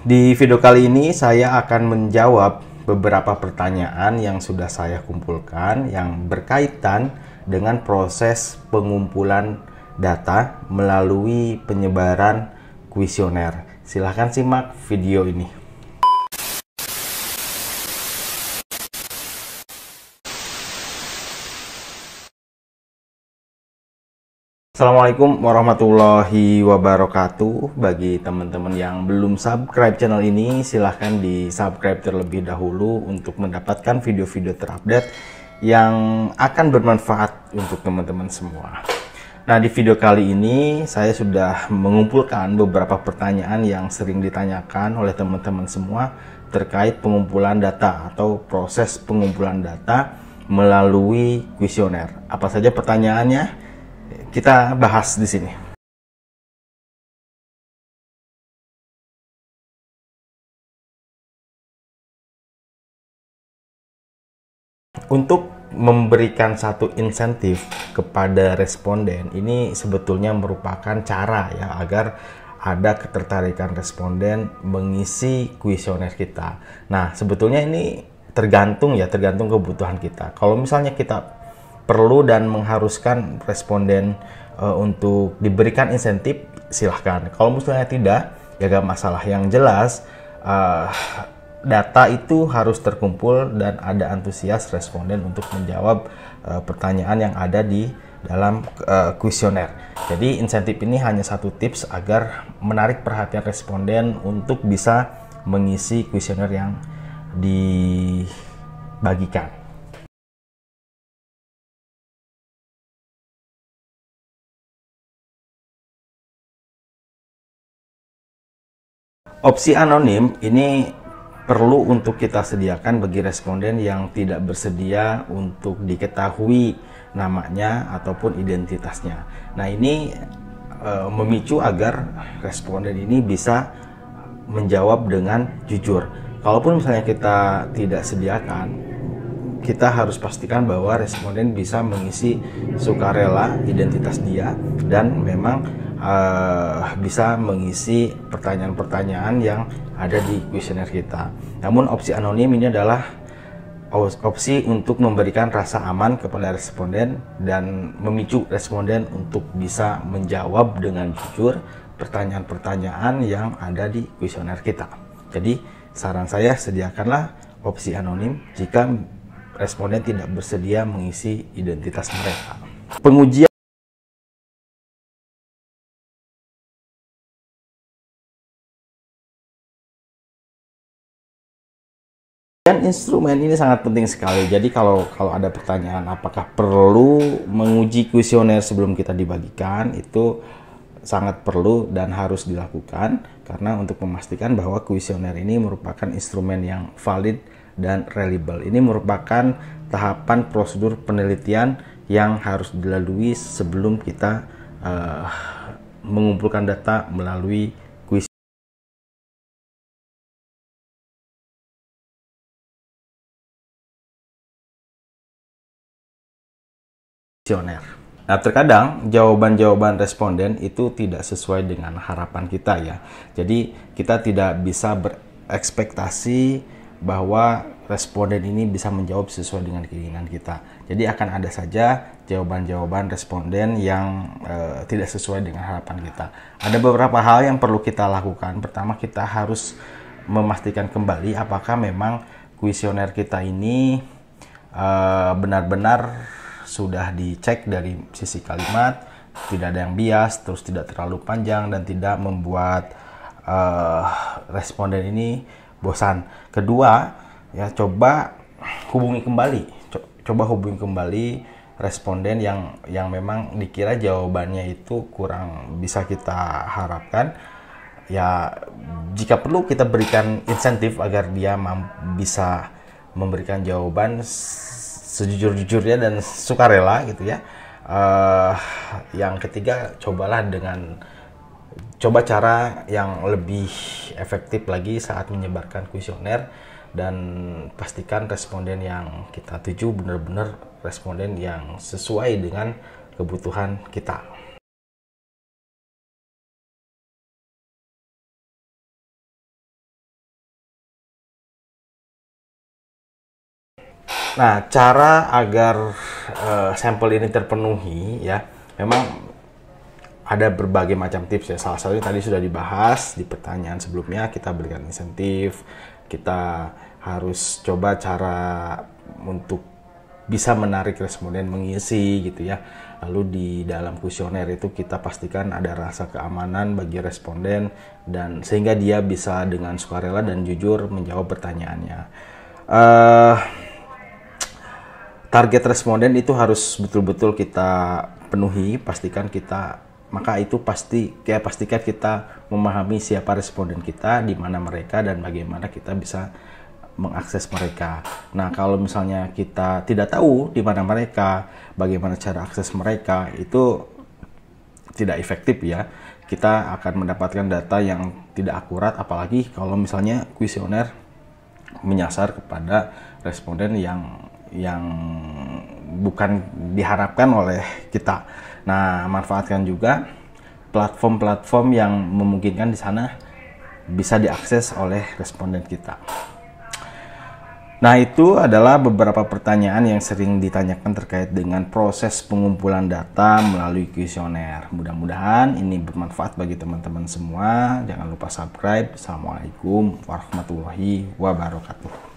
Di video kali ini saya akan menjawab beberapa pertanyaan yang sudah saya kumpulkan yang berkaitan dengan proses pengumpulan data melalui penyebaran kuesioner. Silahkan simak video ini. Assalamualaikum warahmatullahi wabarakatuh. Bagi teman-teman yang belum subscribe channel ini, silahkan di subscribe terlebih dahulu untuk mendapatkan video-video terupdate yang akan bermanfaat untuk teman-teman semua. Nah, di video kali ini saya sudah mengumpulkan beberapa pertanyaan yang sering ditanyakan oleh teman-teman semua terkait pengumpulan data atau proses pengumpulan data melalui kuesioner. Apa saja pertanyaannya? Kita bahas di sini. Untuk memberikan satu insentif kepada responden, ini sebetulnya merupakan cara ya agar ada ketertarikan responden mengisi kuesioner kita. Nah, sebetulnya ini tergantung kebutuhan kita. Kalau misalnya kita perlu dan mengharuskan responden untuk diberikan insentif, silahkan. Kalau misalnya tidak, ya gak masalah. Yang jelas data itu harus terkumpul dan ada antusias responden untuk menjawab pertanyaan yang ada di dalam kuesioner. Jadi insentif ini hanya satu tips agar menarik perhatian responden untuk bisa mengisi kuesioner yang dibagikan. Opsi anonim ini perlu untuk kita sediakan bagi responden yang tidak bersedia untuk diketahui namanya ataupun identitasnya. Nah, ini memicu agar responden ini bisa menjawab dengan jujur. Kalaupun misalnya kita tidak sediakan, kita harus pastikan bahwa responden bisa mengisi sukarela identitas dia dan memang bisa mengisi pertanyaan-pertanyaan yang ada di kuesioner kita. Namun opsi anonim ini adalah opsi untuk memberikan rasa aman kepada responden dan memicu responden untuk bisa menjawab dengan jujur pertanyaan-pertanyaan yang ada di kuesioner kita. Jadi saran saya, sediakanlah opsi anonim jika responden tidak bersedia mengisi identitas mereka. Pengujian instrumen ini sangat penting sekali. Jadi kalau ada pertanyaan apakah perlu menguji kuesioner sebelum kita dibagikan, itu sangat perlu dan harus dilakukan karena untuk memastikan bahwa kuesioner ini merupakan instrumen yang valid dan reliable. Ini merupakan tahapan prosedur penelitian yang harus dilalui sebelum kita mengumpulkan data melalui kuesioner. Nah, terkadang jawaban-jawaban responden itu tidak sesuai dengan harapan kita ya. Jadi kita tidak bisa berekspektasi bahwa responden ini bisa menjawab sesuai dengan keinginan kita. Jadi akan ada saja jawaban-jawaban responden yang tidak sesuai dengan harapan kita. Ada beberapa hal yang perlu kita lakukan. Pertama, kita harus memastikan kembali apakah memang kuesioner kita ini benar-benar sudah dicek dari sisi kalimat, tidak ada yang bias, terus tidak terlalu panjang dan tidak membuat responden ini bosan. Kedua, ya coba hubungi kembali responden yang memang dikira jawabannya itu kurang bisa kita harapkan. Ya, jika perlu kita berikan insentif agar dia bisa memberikan jawaban sejujur-jujurnya dan sukarela gitu ya. Yang ketiga, coba cara yang lebih efektif lagi saat menyebarkan kuesioner dan pastikan responden yang kita tuju benar-benar responden yang sesuai dengan kebutuhan kita. Nah, cara agar sampel ini terpenuhi ya, memang ada berbagai macam tips ya. Salah satunya tadi sudah dibahas di pertanyaan sebelumnya, kita berikan insentif, kita harus coba cara untuk bisa menarik responden mengisi gitu ya. Lalu di dalam kuesioner itu kita pastikan ada rasa keamanan bagi responden dan sehingga dia bisa dengan sukarela dan jujur menjawab pertanyaannya. Target responden itu harus betul-betul kita penuhi, pastikan kita memahami siapa responden kita, di mana mereka dan bagaimana kita bisa mengakses mereka. Nah, kalau misalnya kita tidak tahu di mana mereka, bagaimana cara akses mereka, itu tidak efektif ya. Kita akan mendapatkan data yang tidak akurat, apalagi kalau misalnya kuesioner menyasar kepada responden yang bukan diharapkan oleh kita. Nah, manfaatkan juga platform-platform yang memungkinkan di sana bisa diakses oleh responden kita. Nah, itu adalah beberapa pertanyaan yang sering ditanyakan terkait dengan proses pengumpulan data melalui kuesioner. Mudah-mudahan ini bermanfaat bagi teman-teman semua. Jangan lupa subscribe. Assalamualaikum warahmatullahi wabarakatuh.